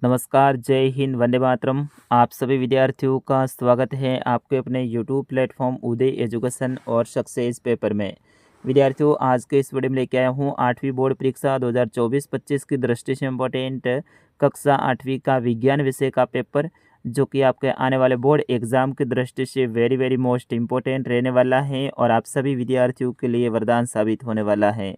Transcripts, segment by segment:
नमस्कार, जय हिंद, वंदे मातरम। आप सभी विद्यार्थियों का स्वागत है आपके अपने यूट्यूब प्लेटफॉर्म उदय एजुकेशन और सक्सेस पेपर में। विद्यार्थियों, आज के इस वीडियो में लेके आया हूँ 8वीं बोर्ड परीक्षा 2024-25 की दृष्टि से इम्पोर्टेंट कक्षा 8वीं का विज्ञान विषय का पेपर, जो कि आपके आने वाले बोर्ड एग्जाम की दृष्टि से वेरी वेरी मोस्ट इम्पोर्टेंट रहने वाला है और आप सभी विद्यार्थियों के लिए वरदान साबित होने वाला है।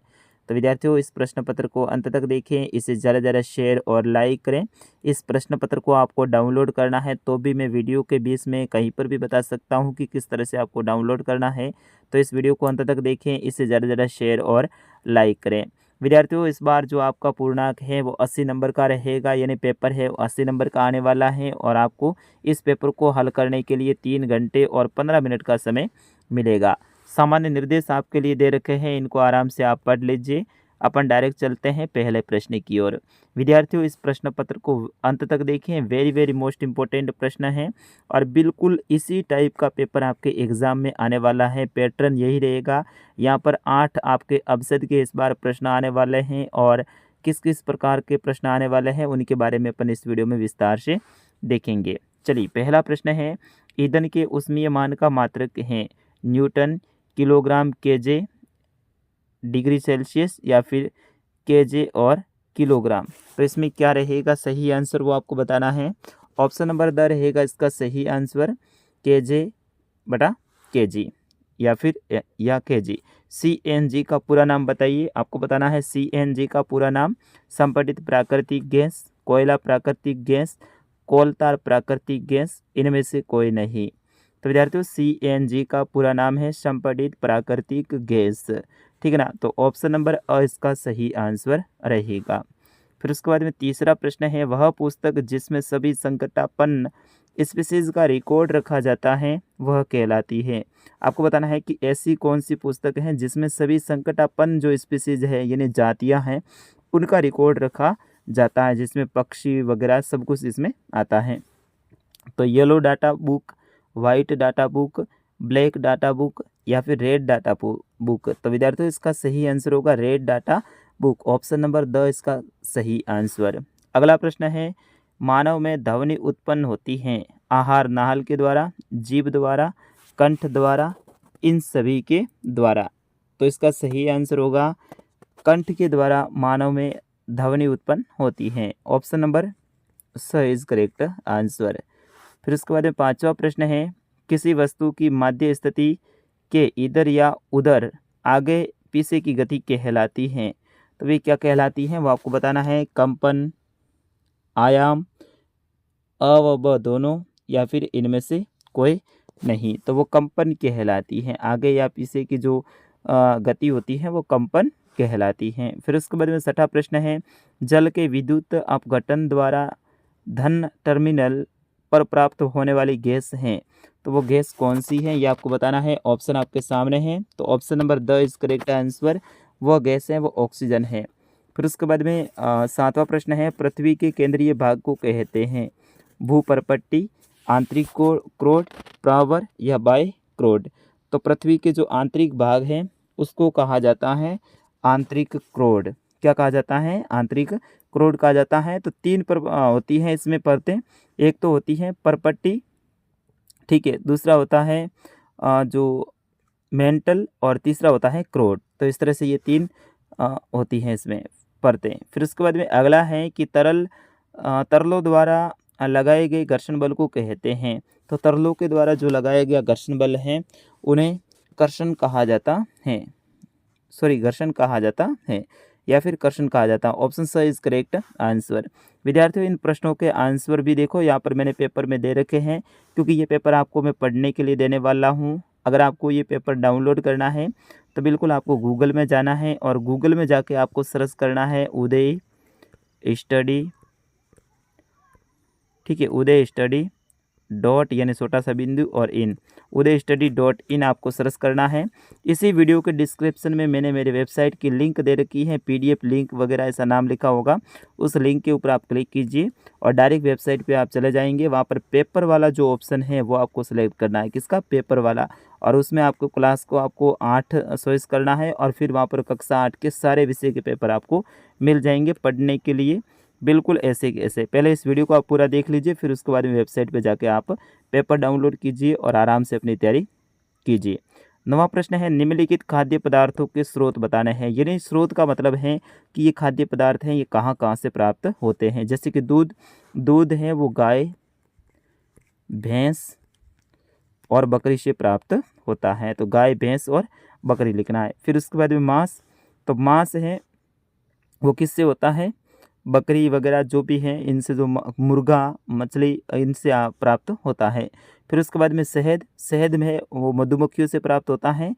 तो विद्यार्थियों, इस प्रश्न पत्र को अंत तक देखें, इसे ज़्यादा से ज़्यादा शेयर और लाइक करें। इस प्रश्न पत्र को आपको डाउनलोड करना है तो भी मैं वीडियो के बीच में कहीं पर भी बता सकता हूं कि किस तरह से आपको डाउनलोड करना है। तो इस वीडियो को अंत तक देखें, इसे ज़्यादा से ज़्यादा शेयर और लाइक करें। विद्यार्थियों, इस बार जो आपका पूर्णांक है वो 80 नंबर का रहेगा, यानी पेपर है वो 80 नंबर का आने वाला है और आपको इस पेपर को हल करने के लिए 3 घंटे और 15 मिनट का समय मिलेगा। सामान्य निर्देश आपके लिए दे रखे हैं, इनको आराम से आप पढ़ लीजिए। अपन डायरेक्ट चलते हैं पहले प्रश्न की ओर। विद्यार्थियों, इस प्रश्न पत्र को अंत तक देखें, वेरी वेरी मोस्ट इम्पोर्टेंट प्रश्न है और बिल्कुल इसी टाइप का पेपर आपके एग्जाम में आने वाला है। पैटर्न यही रहेगा। यहाँ पर 8 आपके अवसद के इस बार प्रश्न आने वाले हैं और किस किस प्रकार के प्रश्न आने वाले हैं उनके बारे में अपन इस वीडियो में विस्तार से देखेंगे। चलिए, पहला प्रश्न है, ईंधन के ऊष्मीय मान का मात्रक है newton, kilogram, KJ, degree Celsius या फिर केजे और किलोग्राम। तो इसमें क्या रहेगा सही आंसर, वो आपको बताना है। ऑप्शन नंबर द रहेगा इसका सही आंसर केजे बटा केजी या फिर या केजी। सीएनजी का पूरा नाम बताइए, आपको बताना है सीएनजी का पूरा नाम संपीड़ित प्राकृतिक गैस, कोयला प्राकृतिक गैस, कोलतार प्राकृतिक गैस, इनमें से कोई नहीं। तो विद्यार्थियों, सीएनजी का पूरा नाम है संपीड़ित प्राकृतिक गैस। ठीक है ना, तो ऑप्शन नंबर अ इसका सही आंसर रहेगा। फिर उसके बाद में तीसरा प्रश्न है, वह पुस्तक जिसमें सभी संकटापन्न स्पीशीज का रिकॉर्ड रखा जाता है वह कहलाती है। आपको बताना है कि ऐसी कौन सी पुस्तक है जिसमें सभी संकटापन्न जो स्पीशीज है यानी जातियां हैं उनका रिकॉर्ड रखा जाता है, जिसमें पक्षी वगैरह सब कुछ इसमें आता है। तो yellow data book, white data book, black data book या फिर रेड डाटा बुक। तो विद्यार्थियों, इसका सही आंसर होगा red data book. Option number the इसका सही आंसर। अगला प्रश्न है, मानव में ध्वनि उत्पन्न होती है आहार नाल के द्वारा, जीभ द्वारा, कंठ द्वारा, इन सभी के द्वारा। तो इसका सही आंसर होगा कंठ के द्वारा मानव में ध्वनि उत्पन्न होती है। ऑप्शन नंबर स इज करेक्ट आंसर। फिर उसके बाद में पांचवा प्रश्न है, किसी वस्तु की माध्य स्थिति के इधर या उधर आगे पीछे की गति कहलाती है। तो वे क्या कहलाती हैं वो आपको बताना है। कंपन, आयाम, अ व ब दोनों या फिर इनमें से कोई नहीं। तो वो कंपन कहलाती हैं। आगे या पीछे की जो गति होती है वो कंपन कहलाती हैं। फिर उसके बाद में छठा प्रश्न है, जल के विद्युत अपघटन द्वारा धन टर्मिनल पर प्राप्त होने वाली गैस हैं। तो वो गैस कौन सी है ये आपको बताना है। ऑप्शन आपके सामने है, तो option number the is correct answer. वो गैस है वो ऑक्सीजन है। फिर उसके बाद में सातवां प्रश्न है, पृथ्वी के केंद्रीय भाग को कहते हैं भूपरपट्टी, आंतरिक क्रोड, प्रावर या बाय क्रोड। तो पृथ्वी के जो आंतरिक भाग है उसको कहा जाता है आंतरिक क्रोड। क्या कहा जाता है? आंतरिक क्रोड कहा जाता है। तो तीन होती हैं इसमें परतें। एक तो होती है परपट्टी, ठीक है, दूसरा होता है जो मेंटल और तीसरा होता है क्रोड। तो इस तरह से ये तीन होती हैं इसमें परतें। फिर उसके बाद में अगला है कि तरलों द्वारा लगाए गए घर्षण बल को कहते हैं। तो तरलों के द्वारा जो लगाया गया घर्षण बल है उन्हें कर्षण कहा जाता है, घर्षण कहा जाता है या फिर कर्षण कहा जाता है। ऑप्शन स इज करेक्ट आंसर। विद्यार्थियों, इन प्रश्नों के आंसर भी देखो यहाँ पर मैंने पेपर में दे रखे हैं, क्योंकि ये पेपर आपको मैं पढ़ने के लिए देने वाला हूँ। अगर आपको ये पेपर डाउनलोड करना है तो बिल्कुल आपको गूगल में जाना है और गूगल में जाके आपको सर्च करना है उदय स्टडी, ठीक है, उदय स्टडी डॉट यानी छोटा सा बिंदु और इन, उदय स्टडी डॉट इन आपको सर्च करना है। इसी वीडियो के डिस्क्रिप्शन में मैंने मेरे वेबसाइट की लिंक दे रखी है, पीडीएफ लिंक वगैरह ऐसा नाम लिखा होगा। उस लिंक के ऊपर आप क्लिक कीजिए और डायरेक्ट वेबसाइट पे आप चले जाएंगे। वहाँ पर पेपर वाला जो ऑप्शन है वो आपको सेलेक्ट करना है। किसका? पेपर वाला। और उसमें आपको क्लास को आपको 8 चॉइस करना है और फिर वहाँ पर कक्षा 8 के सारे विषय के पेपर आपको मिल जाएंगे पढ़ने के लिए। बिल्कुल ऐसे के ऐसे। पहले इस वीडियो को आप पूरा देख लीजिए, फिर उसके बाद में वेबसाइट पे जाके आप पेपर डाउनलोड कीजिए और आराम से अपनी तैयारी कीजिए। 9वां प्रश्न है, निम्नलिखित खाद्य पदार्थों के स्रोत बताने हैं। यानी स्रोत का मतलब है कि ये खाद्य पदार्थ हैं, ये कहाँ-कहाँ से प्राप्त होते हैं। जैसे कि दूध, दूध है वो गाय, भैंस और बकरी से प्राप्त होता है। तो गाय, भैंस और बकरी लिखना है। फिर उसके बाद में मांस, तो मांस है वो किससे होता है, बकरी वगैरह जो भी हैं इनसे, जो मुर्गा, मछली, इनसे प्राप्त होता है। फिर उसके बाद में शहद, शहद में वो मधुमक्खियों से प्राप्त होता है।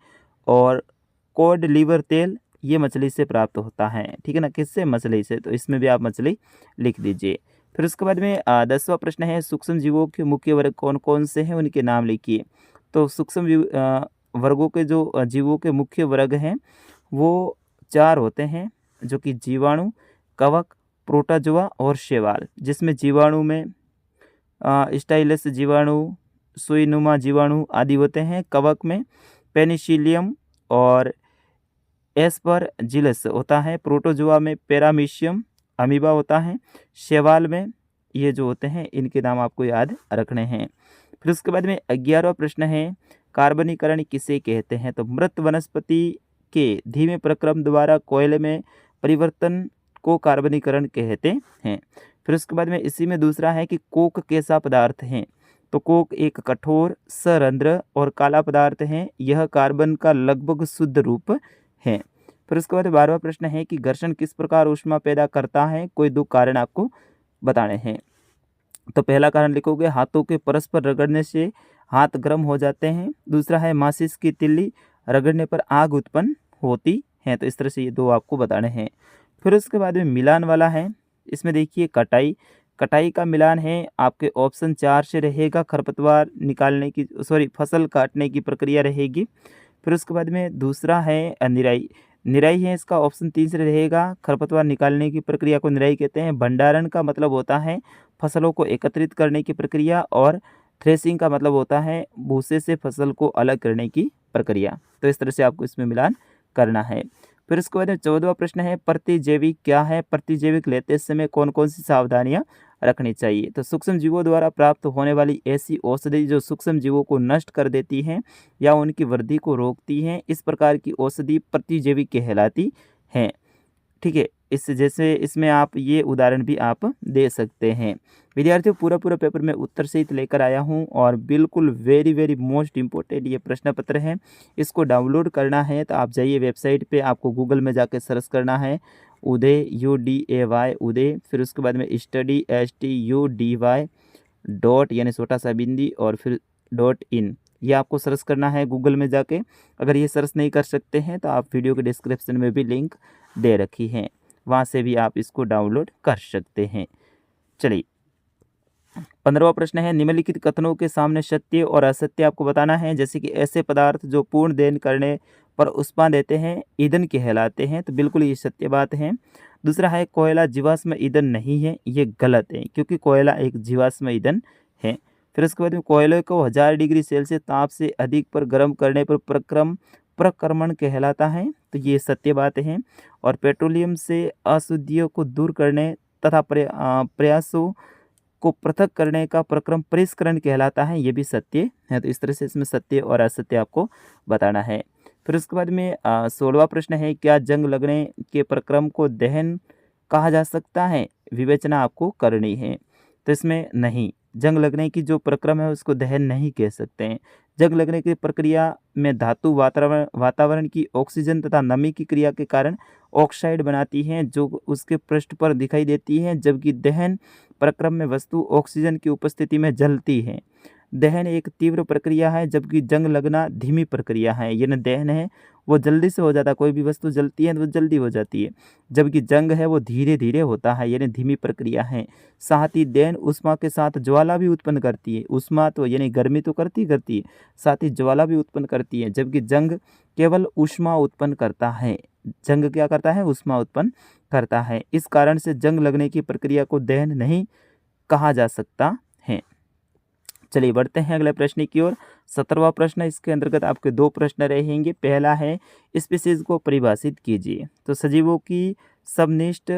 और कॉड लिवर तेल ये मछली से प्राप्त होता है, ठीक है ना, किससे, मछली से। तो इसमें भी आप मछली लिख दीजिए। फिर उसके बाद में 10वां प्रश्न है, सूक्ष्म जीवों के मुख्य वर्ग कौन कौन से हैं, उनके नाम लिखिए। तो सूक्ष्म वर्गों के जो जीवों के मुख्य वर्ग हैं वो 4 होते हैं, जो कि जीवाणु, कवक, प्रोटोजोआ और शैवाल। जिसमें जीवाणु में स्टाइलस जीवाणु, सुईनुमा जीवाणु आदि होते हैं। कवक में पेनिसिलियम और एस्परजिलस होता है। प्रोटोजोआ में पैरामीशियम अमीबा होता है। शैवाल में ये जो होते हैं इनके नाम आपको याद रखने हैं। फिर उसके बाद में 11वां प्रश्न है, कार्बनीकरण किसे कहते हैं। तो मृत वनस्पति के धीमे प्रक्रम द्वारा कोयले में परिवर्तन को कार्बनीकरण कहते हैं। फिर उसके बाद में इसी में दूसरा है कि कोक कैसा पदार्थ है। तो कोक एक कठोर, सरंध्र और काला पदार्थ है। यह कार्बन का लगभग शुद्ध रूप है। फिर उसके बाद 12वां प्रश्न है कि घर्षण किस प्रकार ऊष्मा पैदा करता है। कोई 2 कारण आपको बताने हैं। तो पहला कारण लिखोगे, हाथों के परस्पर रगड़ने से हाथ गर्म हो जाते हैं। दूसरा है माचिस की तिल्ली रगड़ने पर आग उत्पन्न होती है। तो इस तरह से ये 2 आपको बताने हैं। फिर उसके बाद में मिलान वाला है, इसमें देखिए कटाई, कटाई का मिलान है आपके ऑप्शन 4 से रहेगा, खरपतवार निकालने की, सॉरी, फसल काटने की प्रक्रिया रहेगी। फिर उसके बाद में दूसरा है निराई, निराई है इसका ऑप्शन 3 से रहेगा, खरपतवार निकालने की प्रक्रिया को निराई कहते हैं। भंडारण का मतलब होता है फसलों को एकत्रित करने की प्रक्रिया, और थ्रेसिंग का मतलब होता है भूसे से फसल को अलग करने की प्रक्रिया। तो इस तरह से आपको इसमें मिलान करना है। फिर उसके बाद में 14वां प्रश्न है, प्रतिजैविक क्या है। प्रतिजैविक लेते समय कौन कौन सी सावधानियां रखनी चाहिए। तो सूक्ष्म जीवों द्वारा प्राप्त होने वाली ऐसी औषधि जो सूक्ष्म जीवों को नष्ट कर देती हैं या उनकी वृद्धि को रोकती हैं, इस प्रकार की औषधि प्रतिजैविक कहलाती हैं, ठीक है। इस जैसे इसमें आप ये उदाहरण भी आप दे सकते हैं। विद्यार्थियों, पूरा पेपर में उत्तर सहित लेकर आया हूँ और बिल्कुल वेरी मोस्ट इम्पोर्टेंट ये प्रश्न पत्र है। इसको डाउनलोड करना है तो आप जाइए वेबसाइट पे, आपको गूगल में जाके सर्च करना है उदय, UDAY उदय, फिर उसके बाद में स्टडी STUDY डॉट, यानी छोटा सा बिंदी और फिर .in, ये आपको सर्च करना है गूगल में जाके। अगर ये सर्च नहीं कर सकते हैं तो आप वीडियो के डिस्क्रिप्शन में भी लिंक दे रखी है, वहाँ से भी आप इसको डाउनलोड कर सकते हैं। चलिए, 15वां प्रश्न है, निम्नलिखित कथनों के सामने सत्य और असत्य आपको बताना है। जैसे कि ऐसे पदार्थ जो पूर्ण दहन करने पर ऊष्मा देते हैं ईंधन कहलाते हैं। तो बिल्कुल ये सत्य बात है। दूसरा है, कोयला जीवाश्म ईंधन नहीं है, ये गलत है, क्योंकि कोयला एक जीवाश्म ईंधन है। फिर उसके बाद में कोयले को 1000 डिग्री सेल्सियस ताप से अधिक पर गर्म करने पर प्रक्रमण कहलाता है। तो ये सत्य बात है। और पेट्रोलियम से अशुद्धियों को दूर करने तथा प्रयासों को पृथक करने का प्रक्रम परिष्करण कहलाता है, ये भी सत्य है। तो इस तरह से इसमें सत्य और असत्य आपको बताना है। फिर उसके बाद में 16वां प्रश्न है, क्या जंग लगने के प्रक्रम को दहन कहा जा सकता है। विवेचना आपको करनी है। तो इसमें नहीं, जंग लगने की जो प्रक्रम है उसको दहन नहीं कह सकते हैं। जंग लगने की प्रक्रिया में धातु वातावरण की ऑक्सीजन तथा नमी की क्रिया के कारण ऑक्साइड बनाती हैं, जो उसके पृष्ठ पर दिखाई देती हैं, जबकि दहन प्रक्रम में वस्तु ऑक्सीजन की उपस्थिति में जलती है। दहन एक तीव्र प्रक्रिया है, जबकि जंग लगना धीमी प्रक्रिया है। यानी दहन है वो जल्दी से हो जाता है, कोई भी वस्तु जलती है तो वो जल्दी हो जाती है, जबकि जंग है वो धीरे धीरे होता है, यानी धीमी प्रक्रिया है। साथ ही दहन ऊष्मा के साथ ज्वाला भी उत्पन्न करती है। ऊष्मा तो यानी गर्मी तो करती है, साथ ही ज्वाला भी उत्पन्न करती है, जबकि जंग केवल ऊष्मा उत्पन्न करता है। जंग क्या करता है, ऊष्मा उत्पन्न करता है। इस कारण से जंग लगने की प्रक्रिया को दहन नहीं कहा जा सकता है। चलिए बढ़ते हैं अगले प्रश्न की ओर। 17वां प्रश्न, इसके अंतर्गत आपके 2 प्रश्न रहेंगे। पहला है, स्पीशीज को परिभाषित कीजिए। तो सजीवों की समनिष्ठ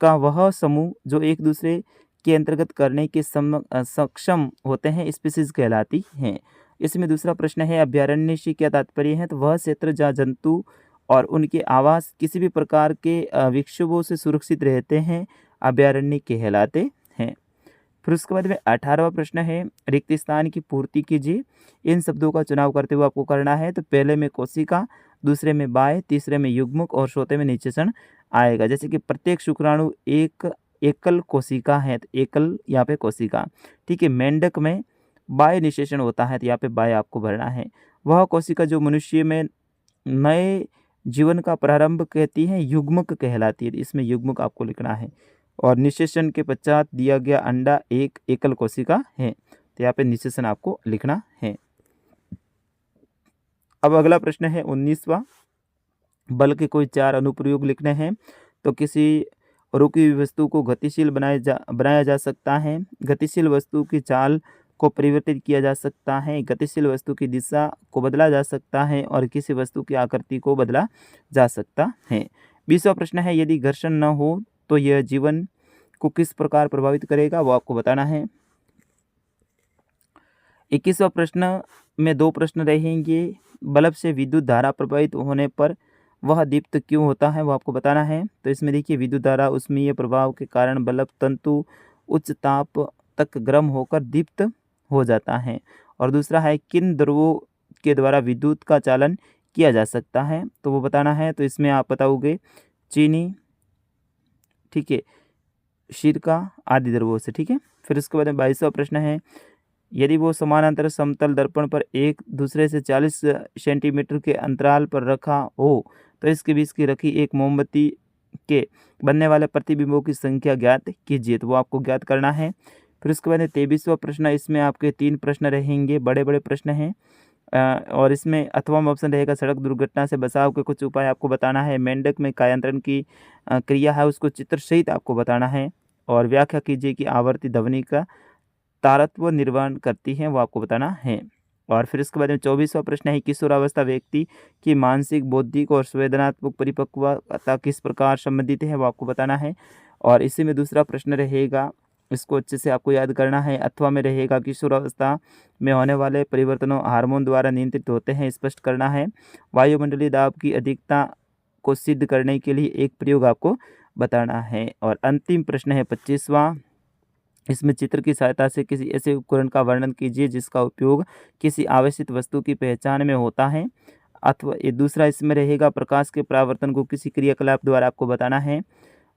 का वह समूह जो एक दूसरे के अंतर्गत करने के सक्षम होते हैं स्पीसीज कहलाती हैं। इसमें दूसरा प्रश्न है अभ्यारण्य से क्या तात्पर्य है, तो वह क्षेत्र जहाँ जंतु और उनके आवास किसी भी प्रकार के विक्षोभों से सुरक्षित रहते हैं अभ्यारण्य कहलाते हैं। फिर उसके बाद में 18वां प्रश्न है रिक्त स्थान की पूर्ति कीजिए। इन शब्दों का चुनाव करते हुए आपको करना है, तो पहले में कोशिका, दूसरे में बाह्य, तीसरे में युग्मक और चौथे में निषेचन आएगा। जैसे कि प्रत्येक शुक्राणु एक एकल कोशिका है, तो एकल यहाँ पे कोशिका, ठीक है। मेंढक में बाह्य निषेचन होता है, तो यहाँ पे बाह्य आपको भरना है। वह कोशिका जो मनुष्य में नए जीवन का प्रारंभ कहती है युग्मक कहलाती है, इसमें युग्मक आपको लिखना है। और निषेचन के पश्चात दिया गया अंडा एक एकल कोशिका है, तो यहाँ पे निषेचन आपको लिखना है। अब अगला प्रश्न है 19वां, बल के कोई 4 अनुप्रयोग लिखने हैं। तो किसी रुकी हुई वस्तु को गतिशील बनाया जा सकता है, गतिशील वस्तु की चाल को परिवर्तित किया जा सकता है, गतिशील वस्तु की दिशा को बदला जा सकता है और किसी वस्तु की आकृति को बदला जा सकता है। 20वां प्रश्न है यदि घर्षण न हो तो यह जीवन को किस प्रकार प्रभावित करेगा, वो आपको बताना है। 21वां प्रश्न में 2 प्रश्न रहेंगे। बल्ब से विद्युत धारा प्रभावित होने पर वह दीप्त क्यों होता है, वो आपको बताना है। तो इसमें देखिए विद्युत धारा उष्मीय प्रभाव के कारण बल्ब तंतु उच्च ताप तक गर्म होकर दीप्त हो जाता है। और दूसरा है किन द्रवों के द्वारा विद्युत का चालन किया जा सकता है, तो वो बताना है। तो इसमें आप बताओगे चीनी, ठीक है, सिरका आदि द्रवों से, ठीक है। फिर उसके बाद में 22वां प्रश्न है यदि वो समानांतर समतल दर्पण पर एक दूसरे से 40 सेंटीमीटर के अंतराल पर रखा हो तो इसके बीच की रखी एक मोमबत्ती के बनने वाले प्रतिबिंबों की संख्या ज्ञात कीजिए, तो वो आपको ज्ञात करना है। फिर उसके बाद 23वां प्रश्न, इसमें आपके 3 प्रश्न रहेंगे, बड़े बड़े प्रश्न हैं। और इसमें अथवा में ऑप्शन रहेगा सड़क दुर्घटना से बचाव के कुछ उपाय आपको बताना है। मेंढक में कायांतरण की क्रिया है उसको चित्र सहित आपको बताना है। और व्याख्या कीजिए कि आवर्ती ध्वनि का तारत्व निर्वहन करती है, वो आपको बताना है। और फिर इसके बाद में 24वां प्रश्न है किशोरावस्था व्यक्ति की मानसिक, बौद्धिक और संवेदनात्मक परिपक्वता किस प्रकार संबंधित है, वो आपको बताना है। और इसी में दूसरा प्रश्न रहेगा, इसको अच्छे से आपको याद करना है। अथवा में रहेगा किशोरावस्था में होने वाले परिवर्तनों हार्मोन द्वारा नियंत्रित होते हैं, स्पष्ट करना है। वायुमंडलीय दाब की अधिकता को सिद्ध करने के लिए एक प्रयोग आपको बताना है। और अंतिम प्रश्न है 25वां, इसमें चित्र की सहायता से किसी ऐसे उपकरण का वर्णन कीजिए जिसका उपयोग किसी आवश्यक वस्तु की पहचान में होता है। अथवा ये दूसरा इसमें रहेगा प्रकाश के परावर्तन को किसी क्रियाकलाप द्वारा आपको बताना है।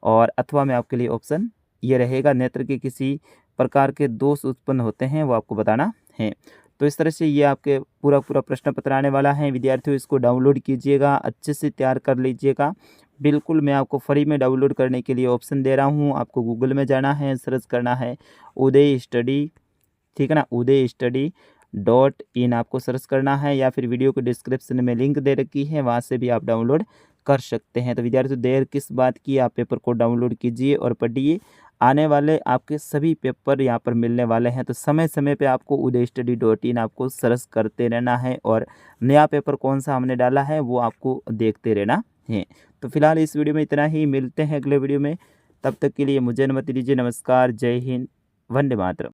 और अथवा में आपके लिए ऑप्शन ये रहेगा नेत्र के किसी प्रकार के दोष उत्पन्न होते हैं, वो आपको बताना है। तो इस तरह से ये आपके पूरा प्रश्न पत्र आने वाला है। विद्यार्थियों इसको डाउनलोड कीजिएगा, अच्छे से तैयार कर लीजिएगा। बिल्कुल मैं आपको फ्री में डाउनलोड करने के लिए ऑप्शन दे रहा हूँ। आपको गूगल में जाना है, सर्च करना है उदय स्टडी, ठीक है ना, uday.study.in आपको सर्च करना है, या फिर वीडियो के डिस्क्रिप्शन में लिंक दे रखी है, वहाँ से भी आप डाउनलोड कर सकते हैं। तो विद्यार्थियों देर किस बात की, आप पेपर को डाउनलोड कीजिए और पढ़िए। आने वाले आपके सभी पेपर यहाँ पर मिलने वाले हैं, तो समय समय पे आपको uday.study.in आपको सर्च करते रहना है और नया पेपर कौन सा हमने डाला है वो आपको देखते रहना है। तो फिलहाल इस वीडियो में इतना ही, मिलते हैं अगले वीडियो में। तब तक के लिए मुझे अनुमति दीजिए। नमस्कार, जय हिंद, वंदे मातरम।